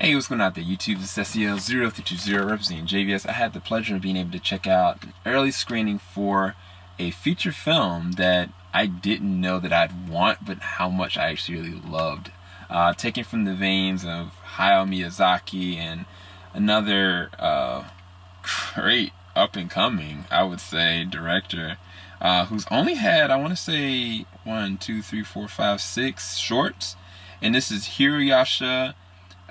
Hey, what's going on out there, YouTube? This is SEL0320 representing JVS. I had the pleasure of being able to check out an early screening for a feature film that I didn't know that I'd want, but how much I actually really loved. Taken from the veins of Hayao Miyazaki and another great up-and-coming, I would say, director who's only had, I want to say, 1, 2, 3, 4, 5, 6 shorts. And this is Hiroyasu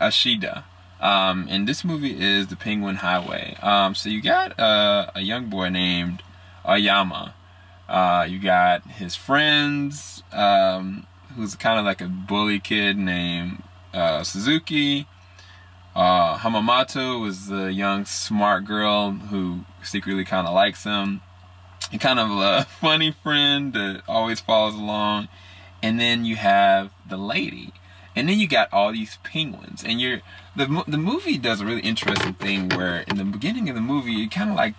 Ishida. And this movie is The Penguin Highway. So you got a young boy named Aoyama. You got his friends, who's kind of like a bully kid named Suzuki. Hamamoto is the young smart girl who secretly kind of likes him. And kind of a funny friend that always follows along. And then you have the lady. And then you got all these penguins, and the movie does a really interesting thing where in the beginning of the movie, you kind of like,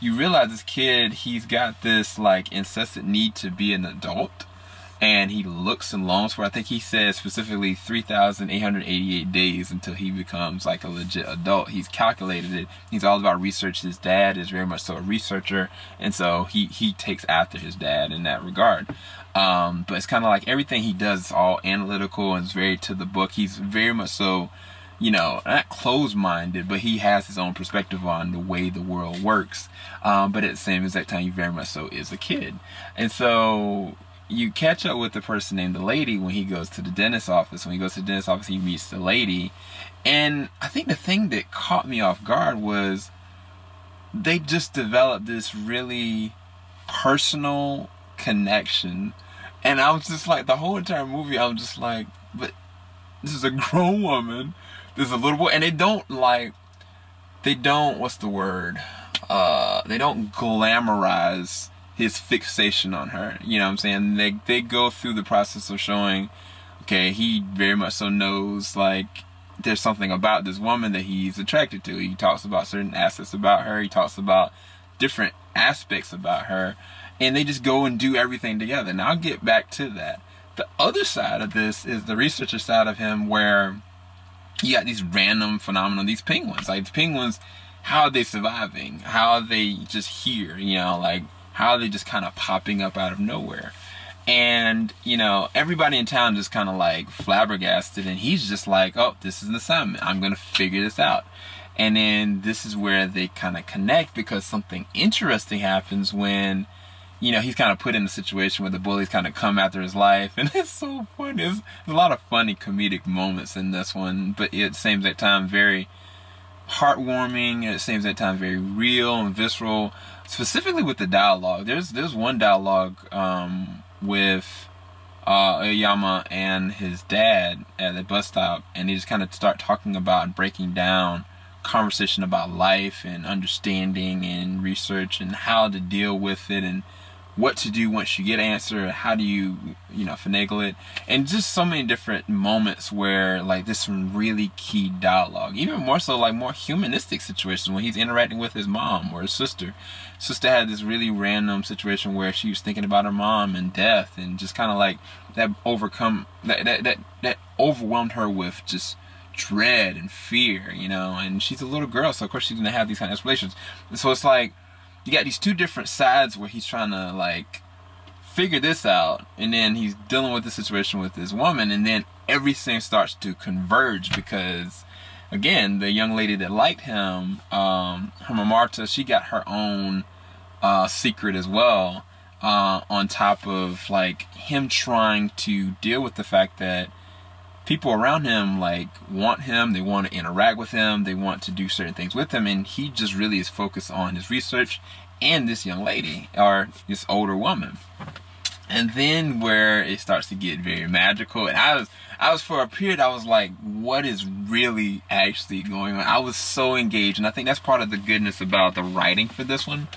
you realize this kid, he's got this like incessant need to be an adult, and he looks and longs for, I think he says specifically 3,888 days until he becomes like a legit adult. He's calculated it. He's all about research. His dad is very much so a researcher, and so he takes after his dad in that regard. But it's kind of like everything he does is all analytical and it's very to the book. He's very much so, you know, not closed-minded, but he has his own perspective on the way the world works. But at the same exact time, he very much so is a kid. And so you catch up with the person named the lady when he goes to the dentist's office. When he goes to the dentist's office, he meets the lady. And I think the thing that caught me off guard was they just developed this really personal connection. And I was just like, the whole entire movie, I was just like, but this is a grown woman, this is a little boy, and they don't, what's the word, they don't glamorize his fixation on her, you know what I'm saying? They go through the process of showing, okay, he very much so knows, like, there's something about this woman that he's attracted to. He talks about certain aspects about her, he talks about different aspects about her, and they just go and do everything together. Now I'll get back to that. The other side of this is the researcher side of him, where you got these random phenomena, these penguins. Like, the penguins, how are they surviving? How are they just here? You know, like, how are they just kind of popping up out of nowhere? And, you know, everybody in town just kind of like flabbergasted, and he's just like, oh, this is an assignment. I'm going to figure this out. And then this is where they kind of connect, because something interesting happens when, you know, he's kind of put in a situation where the bullies kind of come after his life, and it's so funny. There's a lot of funny comedic moments in this one, but at the same time very heartwarming, at the same time very real and visceral, specifically with the dialogue. There's one dialogue with Aoyama and his dad at the bus stop, and they just kind of start talking about and breaking down conversation about life and understanding and research and how to deal with it and what to do once you get an answer, how do you know, finagle it, and just so many different moments where, like, there's some really key dialogue, even more so, like, more humanistic situations when he's interacting with his mom or his sister. Sister had this really random situation where she was thinking about her mom and death, and just kind of like that overwhelmed her with just dread and fear, you know, and she's a little girl, so of course she's gonna have these kind of explanations. And so it's like, you got these two different sides where he's trying to like figure this out, and then he's dealing with the situation with this woman, and then everything starts to converge because, again, the young lady that liked him, Hamamoto, she got her own secret as well, on top of like him trying to deal with the fact that people around him like want him, they want to interact with him, they want to do certain things with him, and he just really is focused on his research and this young lady, or this older woman. And then where it starts to get very magical, and I was for a period, I was like, what is really actually going on? I was so engaged, and I think that's part of the goodness about the writing for this one,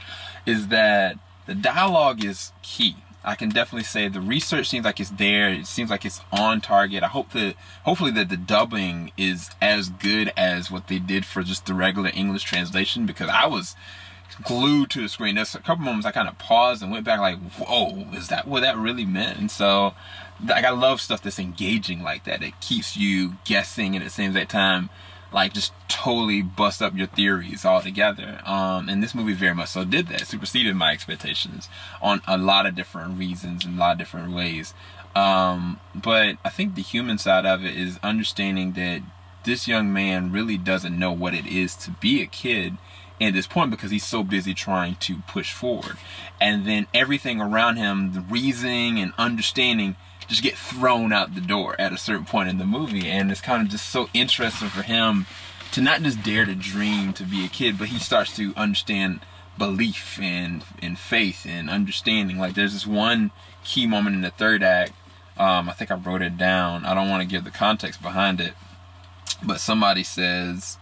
is that the dialogue is key. I can definitely say the research seems like it's there. It seems like it's on target. I hope that, hopefully that the dubbing is as good as what they did for just the regular English translation, because I was glued to the screen. There's a couple moments I kind of paused and went back like, whoa, is that what that really meant? And so, like, I love stuff that's engaging like that. It keeps you guessing, and at the same time, like just totally bust up your theories altogether. And this movie very much so did that, superseded my expectations on a lot of different reasons and a lot of different ways. But I think the human side of it is understanding that this young man really doesn't know what it is to be a kid at this point, because he's so busy trying to push forward. And then everything around him, the reasoning and understanding, just get thrown out the door at a certain point in the movie. And it's kind of just so interesting for him to not just dare to dream to be a kid, but he starts to understand belief and faith and understanding. Like, there's this one key moment in the third act. I think I wrote it down. I don't want to give the context behind it, but somebody says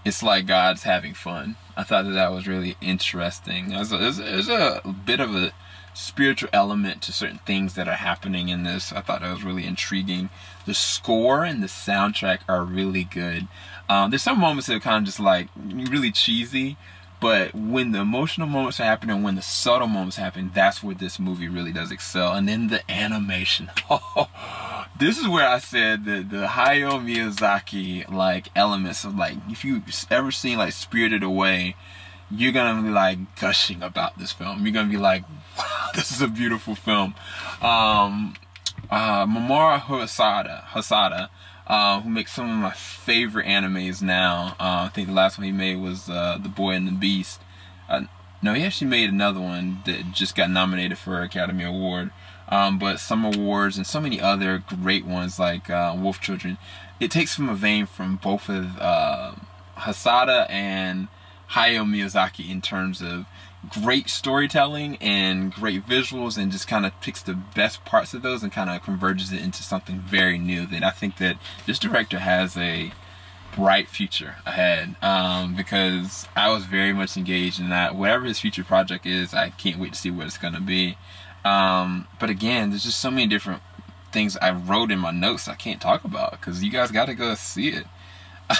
it's like God's having fun. I thought that was really interesting. There's a bit of a spiritual element to certain things that are happening in this. I thought that was really intriguing. The score and the soundtrack are really good. There's some moments that are kind of just like really cheesy, but when the emotional moments are happening, when the subtle moments happen, that's where this movie really does excel. And then the animation. This is where I said that the Hayao Miyazaki like elements of, like, if you've ever seen like Spirited Away, you're gonna be like gushing about this film. You're gonna be like, wow, this is a beautiful film. Mamoru Hosoda, who makes some of my favorite animes now. I think the last one he made was The Boy and the Beast. No, he actually made another one that just got nominated for an Academy Award. But some awards and so many other great ones like Wolf Children. It takes from a vein from both of Hosoda and Hayao Miyazaki in terms of great storytelling and great visuals, and just kind of picks the best parts of those and kind of converges it into something very new. That I think that this director has a bright future ahead, because I was very much engaged in that. Whatever his future project is, I can't wait to see what it's going to be. But again, there's just so many different things I wrote in my notes I can't talk about, because you guys got to go see it.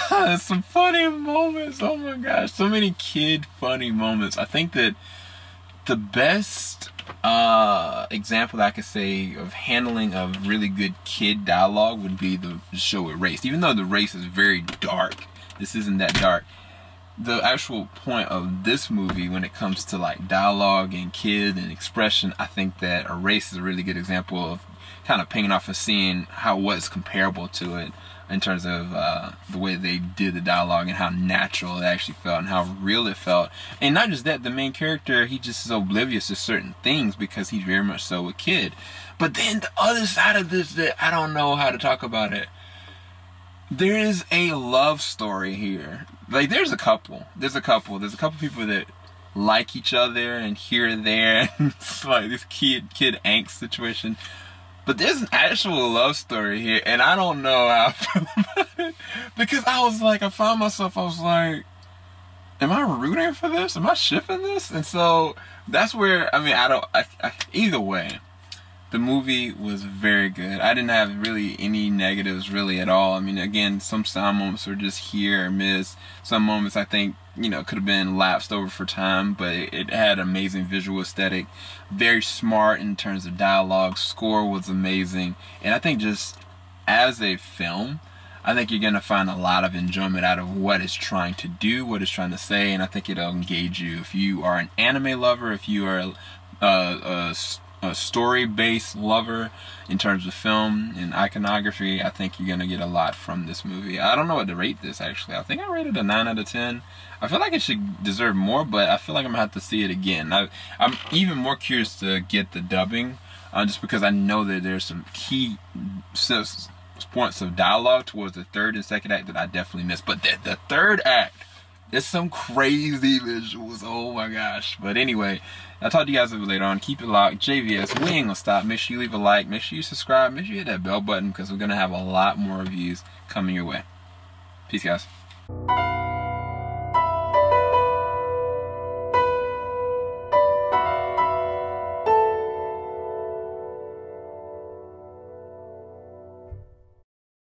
There's some funny moments. Oh my gosh, so many kid funny moments. I think that the best example that I could say of handling of really good kid dialogue would be the show Erased. Even though the race is very dark, this isn't that dark. The actual point of this movie, when it comes to like dialogue and kid and expression, I think that Erased is a really good example of kind of paying off and seeing how what's comparable to it in terms of the way they did the dialogue and how natural it actually felt and how real it felt. And not just that, the main character, he just is oblivious to certain things because he's very much so a kid. But then the other side of this, that I don't know how to talk about it, there is a love story here. Like, there's a couple people that like each other and here and there, and it's like this kid angst situation. But there's an actual love story here, and I don't know how I feel about it, because I was like, I was like, am I rooting for this? Am I shipping this? And so that's where, I mean, either way, the movie was very good. I didn't have really any negatives really at all. I mean, again, some sound moments were just here or miss. Some moments I think, you know, could have been lapsed over for time, but it had amazing visual aesthetic. Very smart in terms of dialogue. Score was amazing. And I think just as a film, I think you're going to find a lot of enjoyment out of what it's trying to do, what it's trying to say, and I think it'll engage you. If you are an anime lover, if you are a story-based lover in terms of film and iconography, I think you're gonna get a lot from this movie. I don't know what to rate this, actually. I think I rated a 9 out of 10. I feel like it should deserve more, but I feel like I'm gonna have to see it again. I'm even more curious to get the dubbing, just because I know that there's some key points of dialogue towards the third and second act that I definitely missed. But the third act, there's some crazy visuals. Oh my gosh. But anyway, I'll talk to you guys later on. Keep it locked. JVS, we ain't gonna stop. Make sure you leave a like. Make sure you subscribe. Make sure you hit that bell button, because we're gonna have a lot more reviews coming your way. Peace, guys.